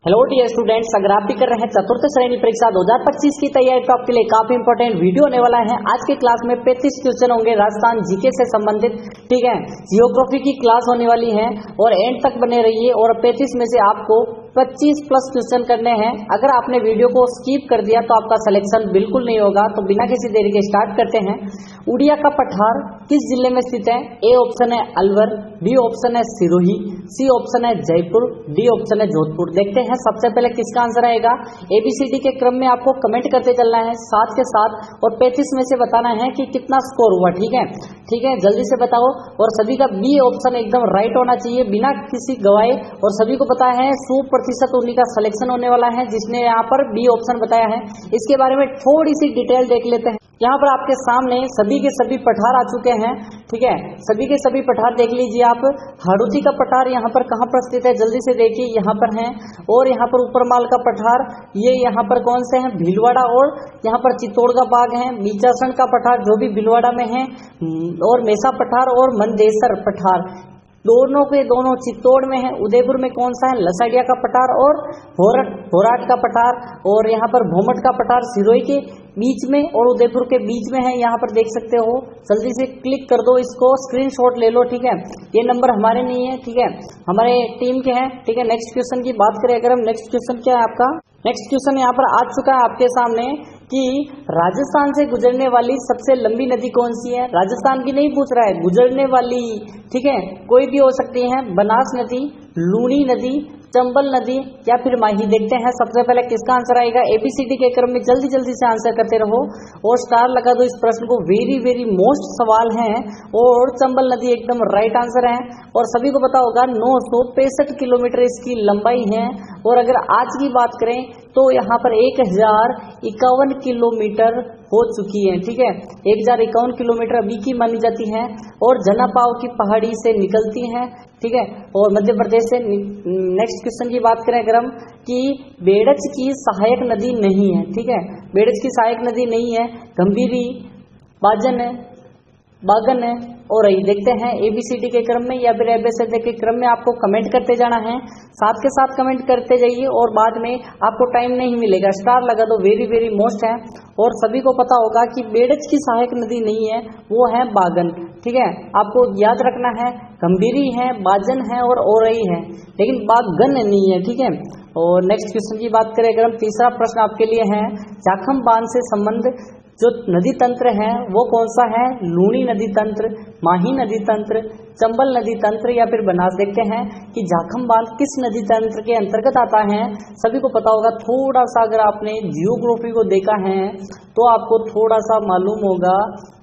Hello dear students, अगर आप भी कर रहे हैं चतुर्थ श्रेणी परीक्षा 2025 की तैयारी तो आपके लिए काफी इंपॉर्टेंट वीडियो होने वाला है। आज के क्लास में 35 क्वेश्चन होंगे राजस्थान जीके से संबंधित। ठीक है, जियोग्राफी की क्लास होने वाली है और एंड तक बने रहिए। और 35 में से आपको 25 प्लस क्वेश्चन करने हैं। अगर आपने वीडियो को स्किप कर दिया तो आपका सिलेक्शन बिल्कुल नहीं होगा। तो बिना किसी देरी के स्टार्ट करते हैं। उड़िया का पठार किस जिले में स्थित है? ए ऑप्शन है अलवर, बी ऑप्शन है सिरोही, सी ऑप्शन है जयपुर, डी ऑप्शन है जोधपुर। देखते हैं सबसे पहले किसका आंसर आएगा। एबीसीडी के क्रम में आपको कमेंट करते चलना है साथ के साथ, और 35 में से बताना है कि कितना स्कोर हुआ। ठीक है, ठीक है, जल्दी से बताओ। और सभी का बी ऑप्शन एकदम राइट होना चाहिए बिना किसी गवाए। और सभी को पता है 100% उन्हीं का सिलेक्शन होने वाला है जिसने यहाँ पर बी ऑप्शन बताया है। इसके बारे में थोड़ी सी डिटेल देख लेते हैं। यहाँ पर आपके सामने सभी के सभी पठार आ चुके हैं। ठीक है, सभी के सभी पठार देख लीजिए आप। हाड़ौती का पठार यहाँ पर कहाँ पर स्थित है, जल्दी से देखिए, यहाँ पर है। और यहाँ पर ऊपरमाल का पठार, ये यहाँ पर कौन से हैं? भीलवाड़ा। और यहाँ पर चित्तौड़ का बाग है। बीचासन का पठार जो भी भीलवाड़ा में है, और मेसा पठार और मंदेसर पठार दोनों के दोनों चित्तौड़ में है। उदयपुर में कौन सा है? लसाड़िया का पठार और भोराट का पठार। और यहाँ पर भोमट का पठार सिरोही के बीच में और उदयपुर के बीच में है। यहाँ पर देख सकते हो, जल्दी से क्लिक कर दो, इसको स्क्रीनशॉट ले लो। ठीक है, ये नंबर हमारे नहीं है, ठीक है, हमारे टीम के हैं। ठीक है, नेक्स्ट क्वेश्चन की बात करें अगर हम, नेक्स्ट क्वेश्चन क्या है आपका? नेक्स्ट क्वेश्चन यहाँ पर आ चुका है आपके सामने कि राजस्थान से गुजरने वाली सबसे लंबी नदी कौन सी है? राजस्थान की नहीं पूछ रहा है, गुजरने वाली। ठीक है, कोई भी हो सकती है। बनास नदी, लूणी नदी, चंबल नदी या फिर माही। देखते हैं सबसे पहले किसका आंसर आएगा। एबीसीडी के क्रम में जल्दी जल्दी से आंसर करते रहो और स्टार लगा दो इस प्रश्न को। वेरी वेरी मोस्ट सवाल है और चंबल नदी एकदम राइट आंसर है। और सभी को पता होगा 965 किलोमीटर इसकी लंबाई है। और अगर आज की बात करें तो यहाँ पर 1051 किलोमीटर हो चुकी है। ठीक है, 1051 किलोमीटर अभी की मानी जाती है और जनापाव की पहाड़ी से निकलती है। ठीक है, और मध्य प्रदेश से। नेक्स्ट क्वेश्चन की बात करें अगर हम कि बेड़च की सहायक नदी नहीं है। ठीक है, बेड़च की सहायक नदी नहीं है। गंभीरी, बागन है और यही। देखते हैं एबीसीडी के क्रम में या फिर एबीसीडी के क्रम में आपको कमेंट करते जाना है, साथ के साथ कमेंट करते जाइए और बाद में आपको टाइम नहीं मिलेगा। स्टार लगा दो, वेरी वेरी मोस्ट है। और सभी को पता होगा कि बेड़च की सहायक नदी नहीं है, वो है बागन। ठीक है, आपको याद रखना है, गंभीरी है, बाजन है और ओरई है, लेकिन बागन नहीं है। ठीक है, और नेक्स्ट क्वेश्चन की बात करें अगर हम, तीसरा प्रश्न आपके लिए है, जाखम बांध से संबंध जो नदी तंत्र है वो कौन सा है? लूणी नदी तंत्र, माही नदी तंत्र, चंबल नदी तंत्र या फिर बनास। देखते हैं कि जाखम बांध किस नदी तंत्र के अंतर्गत आता है। सभी को पता होगा, थोड़ा सा अगर आपने जियोग्राफी को देखा है तो आपको थोड़ा सा मालूम होगा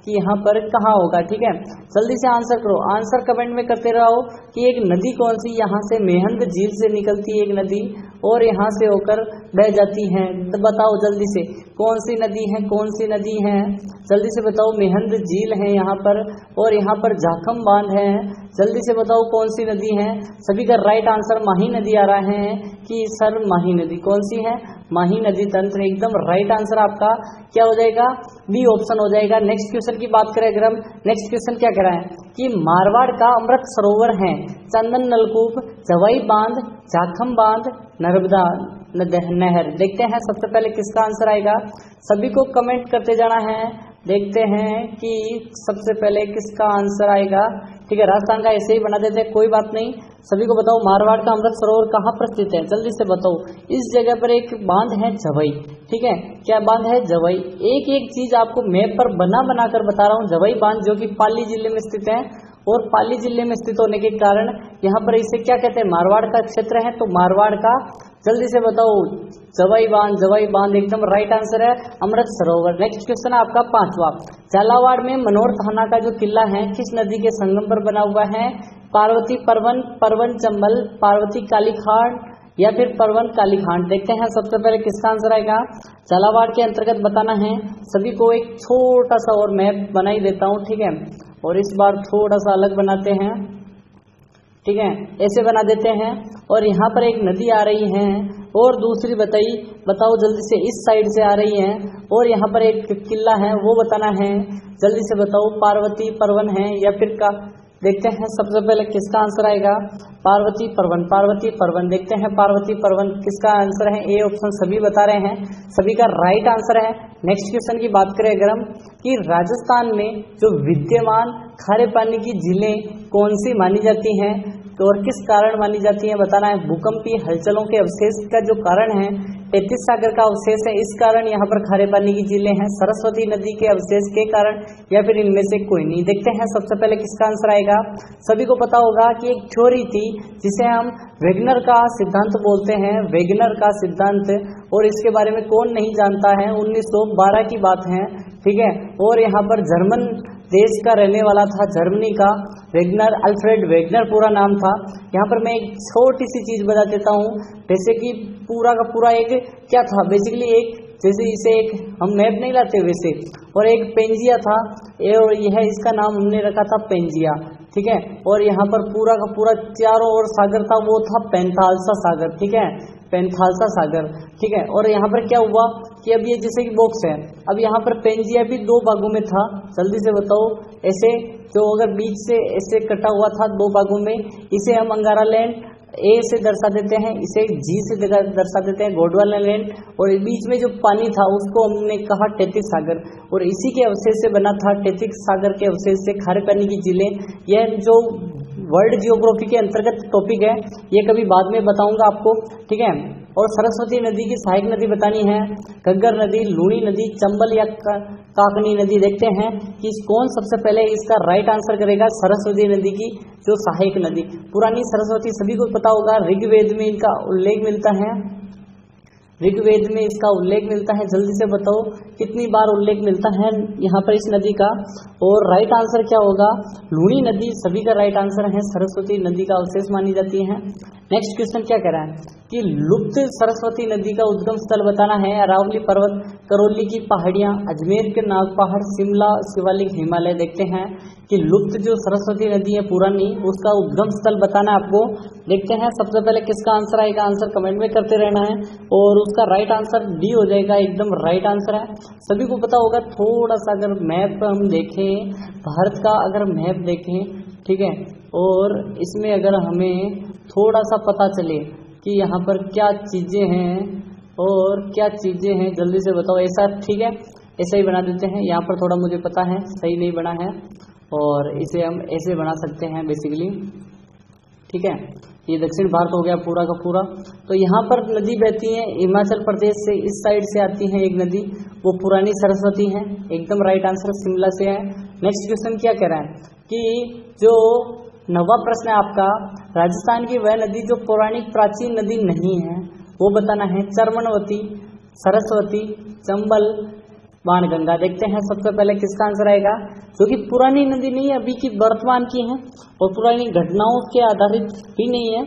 कि यहाँ पर कहाँ होगा। ठीक है, जल्दी से आंसर करो, आंसर कमेंट में करते रहो कि एक नदी कौन सी यहाँ से मेहंद झील से निकलती है एक नदी और यहाँ से होकर बह जाती है। तो बताओ जल्दी से कौन सी नदी है, कौन सी नदी है, जल्दी से बताओ। मेहंद झील है यहाँ पर और यहाँ पर जाखम बांध है। जल्दी से बताओ कौन सी नदी है। सभी का राइट आंसर माही नदी आ रहा है कि सर माही नदी कौन सी है? माही नदी तंत्र एकदम राइट आंसर आपका क्या हो जाएगा? बी ऑप्शन हो जाएगा। नेक्स्ट क्वेश्चन की बात करें अगर हम, नेक्स्ट क्वेश्चन क्या कह रहा है कि मारवाड़ का अमृत सरोवर है, चंदन नलकूप, जवाई बांध, जाखम बांध, नर्मदा नहर। देखते हैं सबसे पहले किसका आंसर आएगा। सभी को कमेंट करते जाना है, देखते हैं कि सबसे पहले किसका आंसर आएगा। ठीक है, राजस्थान का ऐसे ही बना देते हैं, कोई बात नहीं। सभी को बताओ मारवाड़ का अमृत सरोवर कहाँ पर स्थित है, जल्दी से बताओ। इस जगह पर एक बांध है जवई। ठीक है, क्या बांध है? जवई। एक एक चीज आपको मैप पर बना कर बता रहा हूँ। जवई बांध जो कि पाली जिले में स्थित है और पाली जिले में स्थित होने के कारण यहाँ पर इसे क्या कहते हैं? मारवाड़ का क्षेत्र है, तो मारवाड़ का। जल्दी से बताओ, जवाई बांध एकदम राइट आंसर है, अमृत सरोवर। नेक्स्ट क्वेश्चन है आपका पांचवा। झालावाड़ में मनोर थाना का जो किला है किस नदी के संगम पर बना हुआ है? पार्वती परवन चंबल, पार्वती कालीखांड या फिर परवन कालीखांड। देखते हैं सबसे पहले किसका आंसर आएगा। झालावाड़ के अंतर्गत बताना है। सभी को एक छोटा सा और मैप बना ही देता हूँ। ठीक है, और इस बार थोड़ा सा अलग बनाते हैं। ठीक है, ऐसे बना देते हैं और यहाँ पर एक नदी आ रही है और दूसरी बताओ जल्दी से, इस साइड से आ रही है और यहाँ पर एक किला है वो बताना है। जल्दी से बताओ, पार्वती परवन है या फिर देखते हैं सबसे पहले किसका आंसर आएगा, पार्वती परवन। पार्वती परवन देखते हैं, पार्वती परवन किसका आंसर है, ए ऑप्शन सभी बता रहे हैं, सभी का राइट आंसर है। नेक्स्ट क्वेश्चन की बात करें अगर हम कि राजस्थान में जो विद्यमान खारे पानी की झीलें कौन सी मानी जाती हैं तो और किस कारण मानी जाती हैं बताना है। भूकंपीय हलचलों के अवशेष का जो कारण है 33 सागर का अवशेष है, इस कारण यहाँ पर खारे पानी की झीलें हैं, सरस्वती नदी के अवशेष के कारण या फिर इनमें से कोई नहीं। देखते हैं सबसे पहले किसका आंसर आएगा। सभी को पता होगा कि एक थ्योरी थी जिसे हम वेगनर का सिद्धांत बोलते हैं, वेगनर का सिद्धांत, और इसके बारे में कौन नहीं जानता है, 1912 की बात है, ठीक है। और यहाँ पर जर्मन देश का रहने वाला था, जर्मनी का, वेगनर, अल्फ्रेड वेगनर पूरा नाम था। यहाँ पर मैं एक छोटी सी चीज बता देता हूँ, जैसे कि पूरा का पूरा एक क्या था, बेसिकली एक जैसे इसे एक हम मैप नहीं लाते वैसे, और एक पेंजिया था और यह इसका नाम हमने रखा था पेंजिया, ठीक है। और यहाँ पर पूरा का पूरा चारों ओर सागर था, वो था पेंथालसा सागर, ठीक है, पेंथालसा सागर, ठीक है। और यहाँ पर क्या हुआ कि अब ये जैसे कि बॉक्स है, अब यहाँ पर पेंजिया भी दो भागों में था, जल्दी से बताओ, ऐसे जो अगर बीच से ऐसे कटा हुआ था दो भागों में, इसे हम अंगारा लैंड ए से दर्शा देते हैं, इसे जी से दर्शा देते हैं गोंडवाना लैंड, और बीच में जो पानी था उसको हमने कहा टेथिस सागर, और इसी के अवशेष से बना था, टेथिस सागर के अवशेष से खारे पानी की झीलें। यह जो वर्ल्ड जियोग्राफी के अंतर्गत टॉपिक है, ये कभी बाद में बताऊंगा आपको, ठीक है। और सरस्वती नदी की सहायक नदी बतानी है, घग्गर नदी, लूणी नदी, चंबल या काकनी नदी। देखते हैं कि कौन सबसे पहले इसका राइट आंसर करेगा। सरस्वती नदी की जो सहायक नदी, पुरानी सरस्वती सभी को पता होगा, ऋग्वेद में इनका उल्लेख मिलता है, ऋग्वेद में इसका उल्लेख मिलता है। जल्दी से बताओ कितनी बार उल्लेख मिलता है यहाँ पर इस नदी का, और राइट आंसर क्या होगा, लूणी नदी सभी का राइट आंसर है, सरस्वती नदी का अवशेष मानी जाती है। नेक्स्ट क्वेश्चन क्या कह रहा है कि लुप्त सरस्वती नदी का उद्गम स्थल बताना है। अरावली पर्वत, करौली की पहाड़ियां, अजमेर के नाग पहाड़, शिमला, शिवालिक, हिमालय। देखते हैं कि लुप्त जो सरस्वती नदी है पुरानी, उसका उद्गम स्थल बताना है आपको। देखते हैं सबसे पहले किसका आंसर आएगा, आंसर कमेंट में करते रहना है, और उसका राइट आंसर डी हो जाएगा, एकदम राइट आंसर है। सभी को पता होगा, थोड़ा सा अगर मैप हम देखें, भारत का अगर मैप देखें, ठीक है, और इसमें अगर हमें थोड़ा सा पता चले कि यहाँ पर क्या चीजें हैं और क्या चीजें हैं, जल्दी से बताओ। ऐसा ठीक है, ऐसा ही बना देते हैं। यहाँ पर थोड़ा मुझे पता है सही नहीं बना है, और इसे हम ऐसे बना सकते हैं बेसिकली, ठीक है। ये दक्षिण भारत हो गया पूरा का पूरा। तो यहाँ पर नदी बहती है हिमाचल प्रदेश से, इस साइड से आती है एक नदी, वो पुरानी सरस्वती है, एकदम राइट आंसर शिमला से है। नेक्स्ट क्वेश्चन क्या कह रहा है कि जो 9वां प्रश्न है आपका, राजस्थान की वह नदी जो पौराणिक प्राचीन नदी नहीं है वो बताना है। चर्मनवती, सरस्वती, चंबल, बाणगंगा। देखते हैं सबसे पहले किसका आंसर आएगा, जो कि पुरानी नदी नहीं है, अभी की वर्तमान की है, और पुरानी घटनाओं के आधारित भी नहीं है।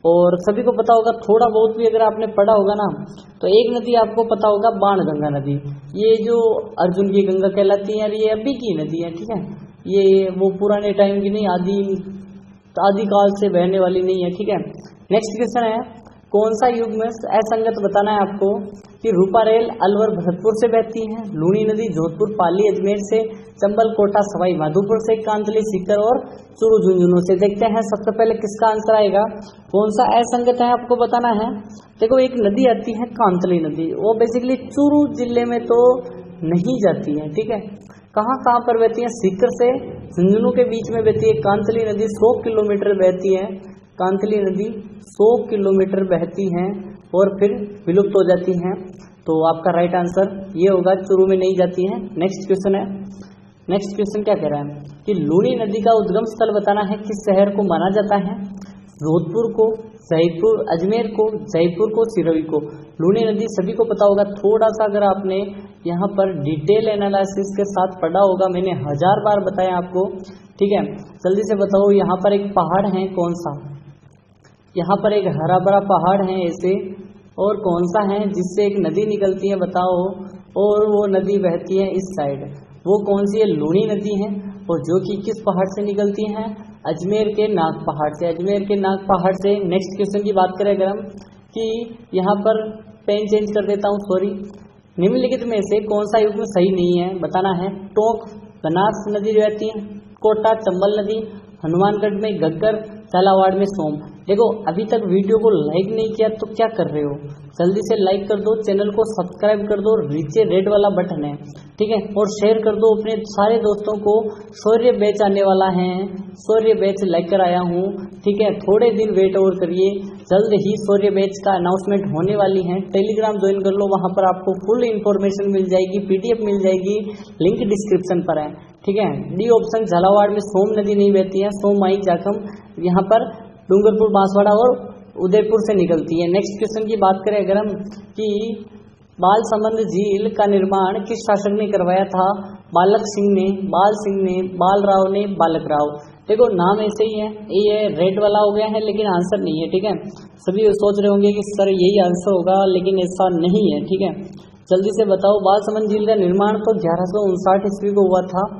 और सभी को पता होगा, थोड़ा बहुत भी अगर आपने पढ़ा होगा ना, तो एक नदी आपको पता होगा, बाणगंगा नदी, ये जो अर्जुन की गंगा कहलाती है, ये अभी की नदी है, ठीक है। ये वो पुराने टाइम की नहीं, आदि काल से बहने वाली नहीं है, ठीक है। नेक्स्ट क्वेश्चन है, कौन सा युग में असंगत बताना है आपको कि रूपारेल अलवर भरतपुर से बहती है, लूणी नदी जोधपुर, पाली, अजमेर से, चंबल, कोटा, सवाई माधोपुर से, कांतली, सीकर और चूरू, झुंझुनू से। देखते हैं सबसे पहले किसका आंसर आएगा, कौन सा असंगत है आपको बताना है। देखो एक नदी आती है कांतली नदी, वो बेसिकली चूरू जिले में तो नहीं जाती है, ठीक है। कहाँ पर बहती है, सीकर से झुंझुनू के बीच में बहती है। कांतली नदी 100 किलोमीटर बहती है, कांतली नदी 100 किलोमीटर बहती है और फिर विलुप्त हो जाती हैं। तो आपका राइट आंसर ये होगा, चूरू में नहीं जाती है। नेक्स्ट क्वेश्चन है, नेक्स्ट क्वेश्चन क्या कह रहा है कि लूणी नदी का उद्गम स्थल बताना है। किस शहर को माना जाता है, जोधपुर को, जयपुर, अजमेर को, जयपुर को, सिरोही को। लूणी नदी सभी को पता होगा, थोड़ा सा अगर आपने यहाँ पर डिटेल एनालिसिस के साथ पढ़ा होगा, मैंने 1000 बार बताया आपको, ठीक है। जल्दी से बताओ, यहाँ पर एक पहाड़ है, कौन सा, यहाँ पर एक हरा भरा पहाड़ है ऐसे, और कौन सा है जिससे एक नदी निकलती है बताओ, और वो नदी बहती है इस साइड, वो कौन सी है, लूणी नदी है, और जो कि किस पहाड़ से निकलती है, अजमेर के नाग पहाड़ से, अजमेर के नाग पहाड़ से। नेक्स्ट क्वेश्चन की बात करें अगर हम, कि यहाँ पर पेन चेंज कर देता हूँ, सॉरी। निम्नलिखित में से कौन सा युग में सही नहीं है बताना है। टोंक, बनास नदी बहती है, कोटा, चंबल नदी, हनुमानगढ़ में गग्गर, झालावाड़ में सोम। देखो अभी तक वीडियो को लाइक नहीं किया तो क्या कर रहे हो, जल्दी से लाइक कर दो, चैनल को सब्सक्राइब कर दो, नीचे रेड वाला बटन है, ठीक है, और शेयर कर दो अपने सारे दोस्तों को। शौर्य बैच आने वाला है, शौर्य बैच लेकर आया हूँ, ठीक है, थोड़े दिन वेट और करिए, जल्द ही शौर्य बैच का अनाउंसमेंट होने वाली है। टेलीग्राम ज्वाइन कर लो, वहां पर आपको फुल इन्फॉर्मेशन मिल जाएगी, PDF मिल जाएगी, लिंक डिस्क्रिप्शन पर है, ठीक है। डी ऑप्शन, झालावाड़ में सोम नदी नहीं बहती है, सोम माई जाखम यहाँ पर डूंगरपुर, बांसवाड़ा और उदयपुर से निकलती है। नेक्स्ट क्वेश्चन की बात करें अगर हम कि बालसमंद झील का निर्माण किस शासक ने करवाया था, बालक सिंह ने, बाल सिंह ने, बाल राव ने, बालक राव। देखो नाम ऐसे ही है, ये रेड वाला हो गया है लेकिन आंसर नहीं है, ठीक है। सभी सोच रहे होंगे कि सर यही आंसर होगा, लेकिन ऐसा नहीं है, ठीक है। जल्दी से बताओ, बालसमंद झील का निर्माण तो 1159 ईस्वी को हुआ था।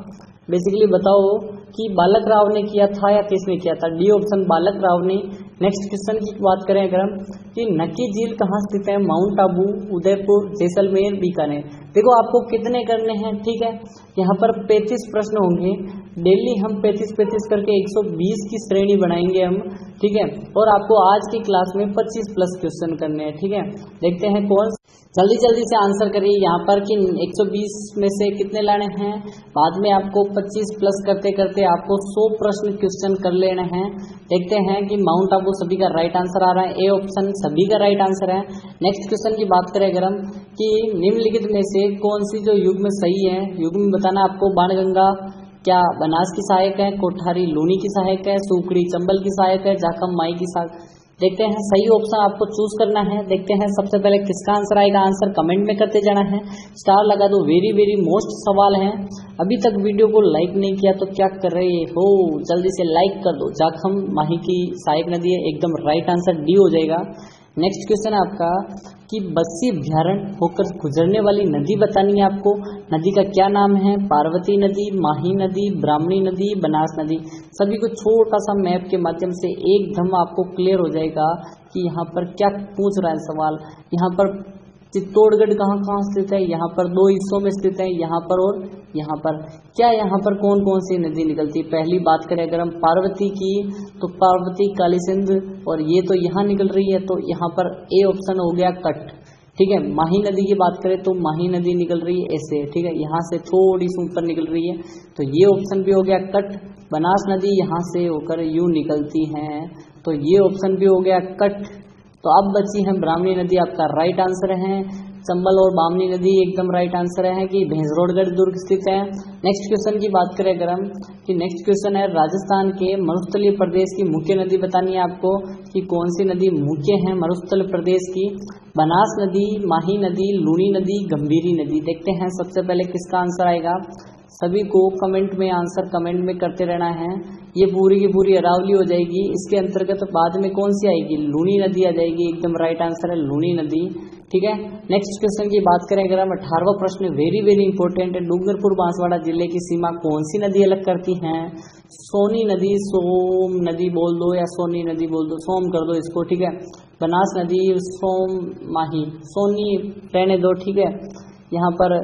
बेसिकली बताओ कि बालक राव ने किया था या किसने किया था। डी ऑप्शन बालक राव ने। नेक्स्ट क्वेश्चन की बात करें अगर हम कि नक्की झील कहाँ स्थित है, माउंट आबू, उदयपुर, जैसलमेर, बीकानेर। देखो आपको कितने करने हैं, ठीक है, यहाँ पर 35 प्रश्न होंगे, डेली हम 35 करके 120 की श्रेणी बनाएंगे हम, ठीक है, और आपको आज की क्लास में 25 प्लस क्वेश्चन करने हैं, ठीक है। देखते हैं कौन, जल्दी से आंसर करिए यहाँ पर कि 120 में से कितने लाने हैं, बाद में आपको 25 प्लस करते करते आपको 100 प्रश्न क्वेश्चन कर लेने हैं। देखते हैं कि माउंट आबू सभी का राइट आंसर आ रहा है, ए ऑप्शन सभी का राइट आंसर है। नेक्स्ट क्वेश्चन की बात करें अगर हम कि निम्नलिखित में से कौन सी जो युग्म सही है, युग्म बताना आपको, बाणगंगा क्या बनास की सहायक है, कोठारी लूनी की सहायक है, सुकड़ी चंबल की सहायक है, जाखम माई की सहायक। देखते हैं सही ऑप्शन आपको चूज करना है। देखते हैं सबसे पहले किसका आंसर आएगा, आंसर कमेंट में करते जाना है, स्टार लगा दो, वेरी मोस्ट सवाल है। अभी तक वीडियो को लाइक नहीं किया तो क्या कर रहे हो, जल्दी से लाइक कर दो। जाखम माही की सहायक नदी है, एकदम राइट आंसर डी हो जाएगा। नेक्स्ट क्वेश्चन है आपका कि बस्सी अभ्यारण्य होकर गुजरने वाली नदी बतानी है आपको। नदी का क्या नाम है, पार्वती नदी, माही नदी, ब्राह्मणी नदी, बनास नदी। सभी को छोटा सा मैप के माध्यम से एकदम आपको क्लियर हो जाएगा कि यहाँ पर क्या पूछ रहा है सवाल। यहाँ पर चित्तौड़गढ़ कहाँ स्थित है, यहाँ पर 2 हिस्सों में स्थित है, यहाँ पर और यहाँ पर। क्या यहाँ पर कौन कौन सी नदी निकलती है, पहली बात करें अगर हम पार्वती की तो पार्वती, काली सिंध, और ये तो यहाँ निकल रही है, तो यहाँ पर ए ऑप्शन हो गया कट, ठीक है। माही नदी की बात करें तो माही नदी निकल रही है ऐसे, ठीक है, यहाँ से थोड़ी सी ऊपर निकल रही है, तो ये ऑप्शन भी हो गया कट। बनास नदी यहाँ से होकर यूं निकलती है, तो ये ऑप्शन भी हो गया कट। तो अब बची है ब्राह्मणी नदी, आपका राइट आंसर है। चंबल और बामनी नदी एकदम राइट आंसर है कि भैंसरोडगढ़ दुर्ग स्थित है। नेक्स्ट क्वेश्चन की बात करें अगर हम कि नेक्स्ट क्वेश्चन है राजस्थान के मरुस्थलीय प्रदेश की मुख्य नदी बतानी है आपको कि कौन सी नदी मुख्य है मरुस्थल प्रदेश की। बनास नदी, माही नदी, लूनी नदी, गंभीरी नदी। देखते हैं सबसे पहले किसका आंसर आएगा। सभी को कमेंट में आंसर कमेंट में करते रहना है। ये पूरी की पूरी अरावली हो जाएगी, इसके अंतर्गत बाद में कौन सी आएगी, लूनी नदी आ जाएगी, एकदम राइट आंसर है लूनी नदी, ठीक है। नेक्स्ट क्वेश्चन की बात करें अगर हम 18वां प्रश्न वेरी इंपॉर्टेंट है। डूंगरपुर बांसवाड़ा जिले की सीमा कौन सी नदी अलग करती है। सोनी नदी, सोम नदी बोल दो या सोनी नदी बोल दो, सोम कर दो इसको, ठीक है। बनास नदी, सोम, माही, सोनी रहने दो, ठीक है। यहाँ पर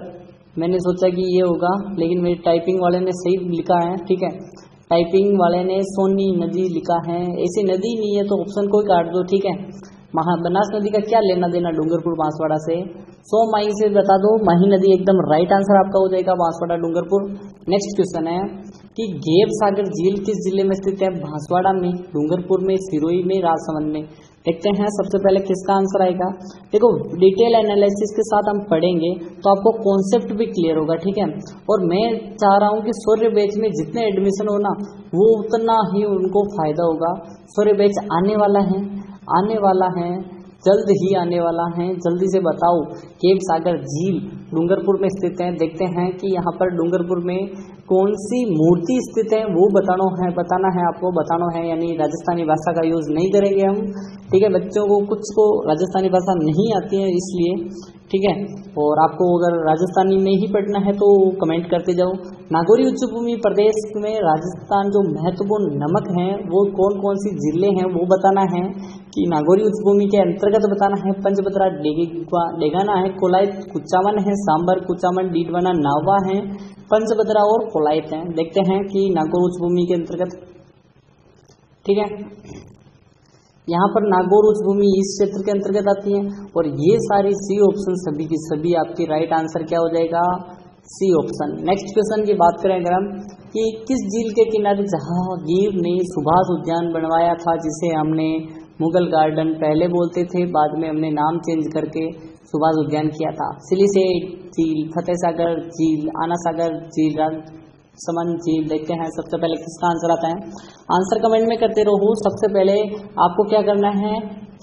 मैंने सोचा कि ये होगा, लेकिन मेरी टाइपिंग वाले ने सही लिखा है, ठीक है, टाइपिंग वाले ने सोनी नदी लिखा है, ऐसी नदी नहीं है तो ऑप्शन को ही काट दो, ठीक है। बनास नदी का क्या लेना देना डूंगरपुर बांसवाड़ा से, सोम माही से बता दो, माही नदी एकदम राइट आंसर आपका हो जाएगा, बांसवाड़ा डूंगरपुर। नेक्स्ट क्वेश्चन है कि घेव सागर झील किस जिले में स्थित है, बांसवाड़ा में, डूंगरपुर में, सिरोही में, राजसमंद में। देखते हैं सबसे पहले किसका आंसर आएगा। देखो डिटेल एनालिसिस के साथ हम पढ़ेंगे तो आपको कॉन्सेप्ट भी क्लियर होगा, ठीक है। और मैं चाह रहा हूँ कि शौर्य बैच में जितने एडमिशन हो ना वो उतना ही उनको फायदा होगा। शौर्य बैच आने वाला है, जल्द ही आने वाला है। जल्दी से बताओ केव सागर झील डूंगरपुर में स्थित है। देखते हैं कि यहाँ पर डूंगरपुर में कौन सी मूर्ति स्थित है वो बताना है आपको, बताना है, यानी राजस्थानी भाषा का यूज नहीं करेंगे हम, ठीक है। बच्चों को कुछ को राजस्थानी भाषा नहीं आती है इसलिए, ठीक है। और आपको अगर राजस्थानी में ही पढ़ना है तो कमेंट करते जाओ। नागौरी उच्च भूमि प्रदेश में राजस्थान जो महत्वपूर्ण नमक हैं वो कौन कौन सी जिले हैं वो बताना है कि नागौरी उच्च भूमि के अंतर्गत बताना है। पंचभद्रा, डेगाना है, कोलायत, कुचामन है, सांबर, कुचामन, डीडवाना, नावा है, पंचभद्रा और कोलायत है। देखते हैं कि नागौर उच्च भूमि के अंतर्गत ठीक है। यहाँ पर नागौर उच्च भूमि इस क्षेत्र के अंतर्गत आती है और ये सारी सी ऑप्शन सभी की सभी आपकी राइट आंसर क्या हो जाएगा, सी ऑप्शन। नेक्स्ट क्वेश्चन की बात करें अगर हम कि किस झील के किनारे जहांगीर ने सुभाष उद्यान बनवाया था, जिसे हमने मुगल गार्डन पहले बोलते थे, बाद में हमने नाम चेंज करके सुभाष उद्यान किया था। सिलीसेट झील, फतेह सागर झील, आना सागर झील, समन झील। देखते हैं सबसे पहले किसका आंसर आता है। आंसर कमेंट में करते रहो। सबसे पहले आपको क्या करना है,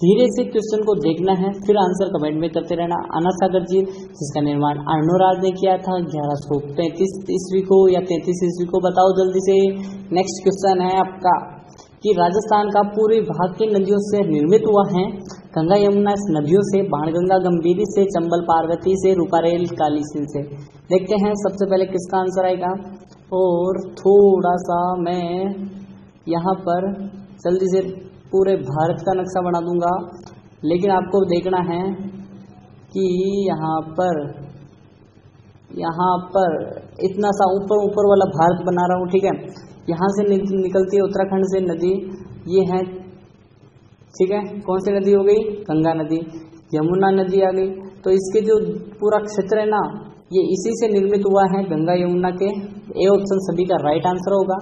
धीरे से क्वेश्चन को देखना है, फिर आंसर कमेंट में करते रहना। आना सागर झील जिसका निर्माण अर्णोराज ने किया था 1135 ईस्वी को या 33 ईस्वी को, बताओ जल्दी से। नेक्स्ट क्वेश्चन है आपका कि राजस्थान का पूर्वी भाग की नदियों से निर्मित हुआ है। गंगा यमुना नदियों से, बाणगंगा गंभीरी से, चंबल पार्वती से, रूपारेल काली सिंध से। देखते हैं सबसे पहले किसका आंसर आएगा। और थोड़ा सा मैं यहाँ पर जल्दी से पूरे भारत का नक्शा बना दूंगा, लेकिन आपको देखना है कि यहाँ पर इतना सा ऊपर वाला भारत बना रहा हूँ, ठीक है। यहाँ से निकलती है उत्तराखंड से नदी, ये है, ठीक है। कौन सी नदी हो गई, गंगा नदी। यमुना नदी आ गई, तो इसके जो पूरा क्षेत्र है ना, ये इसी से निर्मित हुआ है, गंगा यमुना के। ए ऑप्शन सभी का राइट आंसर होगा।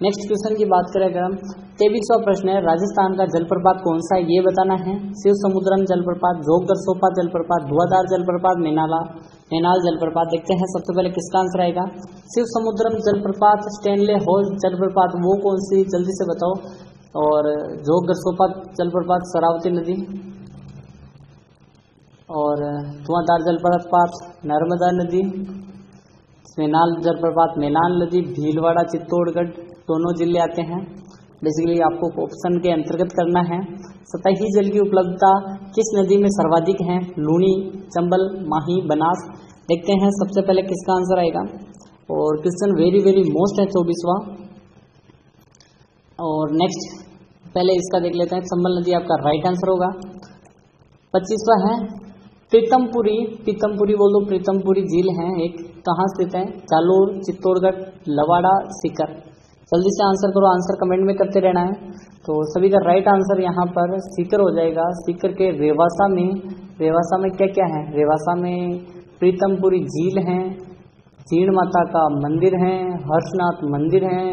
नेक्स्ट क्वेश्चन की बात करें अगर हम, 23वां प्रश्न है, राजस्थान का जलप्रपात कौन सा है ये बताना है। शिव समुद्रम जलप्रपात, जोगदरसोपा जलप्रपात, धुआंधार जलप्रपात, मैनाल जलप्रपात। देखते हैं सबसे पहले किसका आंसर आएगा। शिव समुद्रम जलप्रपात, स्टैनले हॉल जलप्रपात वो कौन सी, जल्दी से बताओ। और जोगदरसोपा जलप्रपात शरावती नदी, और धुआंधार जलप्रपात नर्मदा नदी, मैनाल जलप्रपात मैनाल नदी, भीलवाड़ा चित्तौड़गढ़ दोनों जिले आते हैं। बेसिकली आपको ऑप्शन के अंतर्गत करना है। सतही जल की उपलब्धता किस नदी में सर्वाधिक है, लूनी, चंबल, माही, बनास। देखते हैं सबसे पहले किसका आंसर आएगा। और क्वेश्चन वेरी मोस्ट है 24वां। और नेक्स्ट पहले इसका देख लेते हैं, चंबल नदी आपका राइट आंसर होगा। 25वां है पीतमपुरी बोल दो, प्रीतमपुरी झील है एक, कहाँ स्थित है, जालोर, चित्तौड़गढ़, लवाड़ा, सीकर। जल्दी से आंसर करो, आंसर कमेंट में करते रहना है। तो सभी का राइट आंसर यहाँ पर सीकर हो जाएगा। सीकर के रेवासा में क्या क्या है, रेवासा में प्रीतमपुरी झील है, जीण माता का मंदिर है, हर्षनाथ मंदिर है,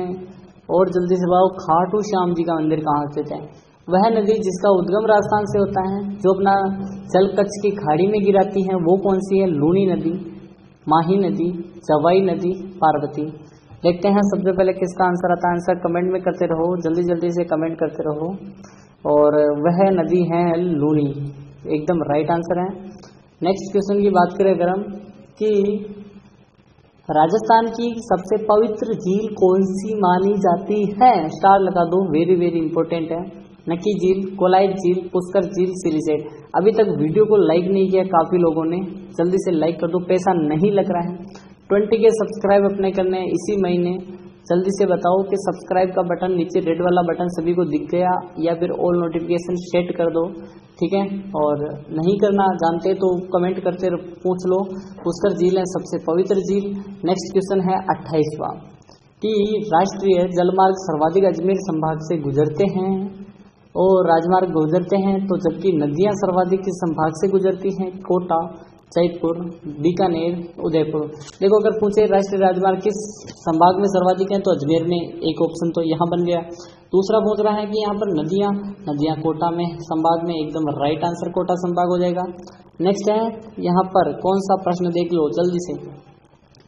और जल्दी से बताओ खाटू श्याम जी का मंदिर कहाँ स्थित है। वह नदी जिसका उद्गम राजस्थान से होता है, जो अपना जल कच्छ की खाड़ी में गिराती है, वो कौन सी है, लूनी नदी, माही नदी, जवाई नदी, पार्वती। देखते हैं सबसे पहले किसका आंसर आता है। आंसर कमेंट में करते रहो, जल्दी से कमेंट करते रहो। और वह नदी है लूनी, एकदम राइट आंसर है। नेक्स्ट क्वेश्चन की बात करें अगर हम कि राजस्थान की सबसे पवित्र झील कौन सी मानी जाती है, स्टार लगा दो, वेरी इंपॉर्टेंट है। नकी झील, कोलाइट झील, पुष्कर झील, सिलीसेट। अभी तक वीडियो को लाइक नहीं किया काफ़ी लोगों ने, जल्दी से लाइक कर दो, पैसा नहीं लग रहा है। 20 के सब्सक्राइब अपने करने हैं इसी महीने। जल्दी से बताओ कि सब्सक्राइब का बटन नीचे रेड वाला बटन सभी को दिख गया, या फिर ऑल नोटिफिकेशन सेट कर दो, ठीक है। और नहीं करना जानते तो कमेंट करते पूछ लो। पुष्कर झील है सबसे पवित्र झील। नेक्स्ट क्वेश्चन है 28वां कि राष्ट्रीय जलमार्ग सर्वाधिक अजमेर संभाग से गुजरते हैं और राजमार्ग गुजरते हैं, तो जबकि नदियां सर्वाधिक किस संभाग से गुजरती हैं, कोटा, जयपुर, बीकानेर, उदयपुर। देखो अगर पूछे राष्ट्रीय राजमार्ग किस संभाग में सर्वाधिक हैं, तो अजमेर में, एक ऑप्शन तो यहाँ बन गया। दूसरा पूछ रहा है कि यहाँ पर नदियाँ कोटा में संभाग में, एकदम राइट आंसर कोटा संभाग हो जाएगा। नेक्स्ट है यहाँ पर कौन सा प्रश्न देख लो जल्दी से,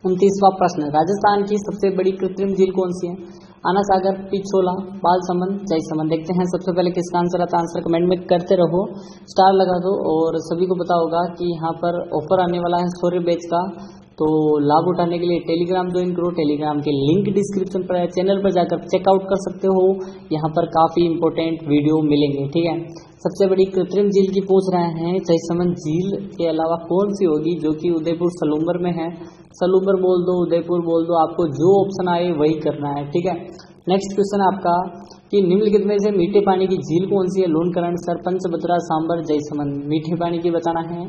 29वां प्रश्न, राजस्थान की सबसे बड़ी कृत्रिम झील कौन सी है, आना सागर, पिछोला, बालसमंद, जयसमंद। देखते हैं सबसे पहले किसका आंसर आता है। आंसर कमेंट में करते रहो, स्टार लगा दो। और सभी को पता होगा कि यहाँ पर ऑफर आने वाला है सौर्य बैच का, तो लाभ उठाने के लिए टेलीग्राम ज्वाइन करो। टेलीग्राम के लिंक डिस्क्रिप्शन पर है, चैनल पर जाकर चेकआउट कर सकते हो, यहाँ पर काफ़ी इंपॉर्टेंट वीडियो मिलेंगे, ठीक है। सबसे बड़ी कृत्रिम झील की पूछ रहे हैं, जयसमंद झील के अलावा कौन सी होगी, जो कि उदयपुर सलूम्बर में है। सलूम्बर बोल दो, उदयपुर बोल दो, आपको जो ऑप्शन आए वही करना है, ठीक है। नेक्स्ट क्वेश्चन है आपका कि निम्नलिखित में से मीठे पानी की झील कौन सी है, लूणकरण, सरपंच, बद्रा, सांबर, जयसमंद। मीठे पानी की बताना है,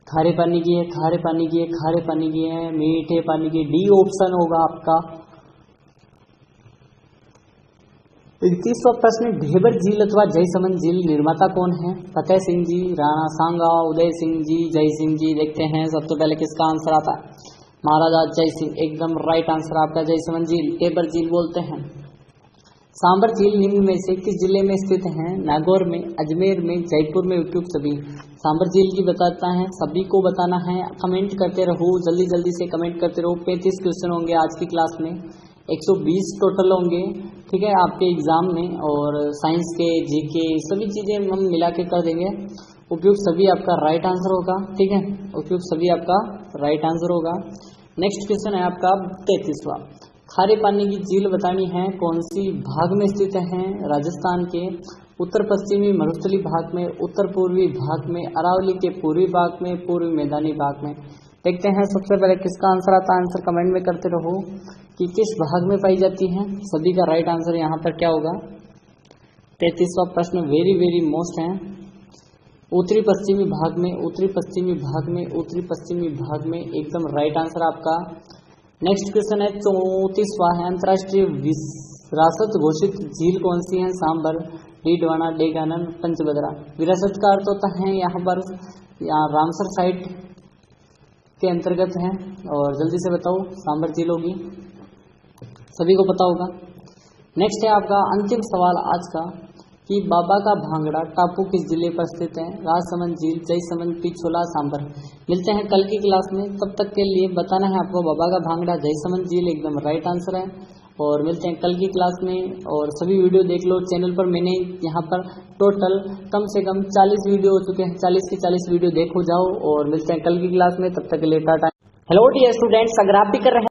खारे पानी की है, खारे पानी की है, खारे पानी की है, मीठे पानी की, डी ऑप्शन होगा आपका। 31वां प्रश्न, ढेबर झील अथवा जयसमंद झील निर्माता कौन है? फतेह सिंह जी, राणा सांगा, उदय सिंह जी, जय सिंह जी। देखते हैं सबसे पहले किसका आंसर आता है। महाराजा जय सिंह, एकदम राइट आंसर आपका। जयसमंद झील ढेबर झील बोलते हैं। सांबर झील निम्न में से किस जिले में स्थित है? नागौर में, अजमेर में, जयपुर में, उपयुक्त सभी। सांबर झील की बताता है, सभी को बताना है। कमेंट करते रहो, जल्दी जल्दी से कमेंट करते रहो। 35 क्वेश्चन होंगे आज की क्लास में, 120 टोटल होंगे, ठीक है, आपके एग्जाम में। और साइंस के, जीके, सभी चीजें हम मिला के कर देंगे। उपयुक्त सभी आपका राइट आंसर होगा, ठीक है, उपयुक्त सभी आपका राइट आंसर होगा। नेक्स्ट क्वेश्चन है आपका 33वां, खारे पानी की झील बतानी है, कौन सी भाग में स्थित है? राजस्थान के उत्तर पश्चिमी मरुस्थली भाग में, उत्तर पूर्वी भाग में, अरावली के पूर्वी भाग में, पूर्वी मैदानी भाग में। देखते हैं सबसे पहले किसका आंसर आता है। आंसर कमेंट में करते रहो कि किस भाग में पाई जाती है। सभी का राइट आंसर यहाँ पर क्या होगा? 33वां प्रश्न वेरी वेरी मोस्ट है। उत्तरी पश्चिमी भाग में, उत्तरी पश्चिमी भाग में, उत्तरी पश्चिमी भाग में, एकदम राइट आंसर आपका। नेक्स्ट क्वेश्चन है 34वां है, अंतर्राष्ट्रीय विरासत घोषित झील कौन सी है? सांबर, डीडवाना, डेगानन, पंचभद्रा। विरासत का अर्थ होता है यहाँ पर, यहाँ रामसर साइट के अंतर्गत है। और जल्दी से बताओ, सांबर झील होगी, सभी को पता होगा। नेक्स्ट है आपका अंतिम सवाल आज का कि बाबा का भांगड़ा टापू किस जिले पर स्थित है? राजसमंद झील, जयसमंद, पिछोला, सांबर। मिलते हैं कल की क्लास में, तब तक के लिए बताना है आपको बाबा का भांगड़ा, जयसमंद झील, एकदम राइट आंसर है। और मिलते हैं कल की क्लास में। और सभी वीडियो देख लो चैनल पर, मैंने यहाँ पर टोटल कम से कम 40 वीडियो हो चुके हैं, 40 की 40 वीडियो देखो जाओ। और मिलते हैं कल की क्लास में, तब तक के लिए टाटा। हेलो डियर स्टूडेंट्स, अगर आप भी कर रहे हैं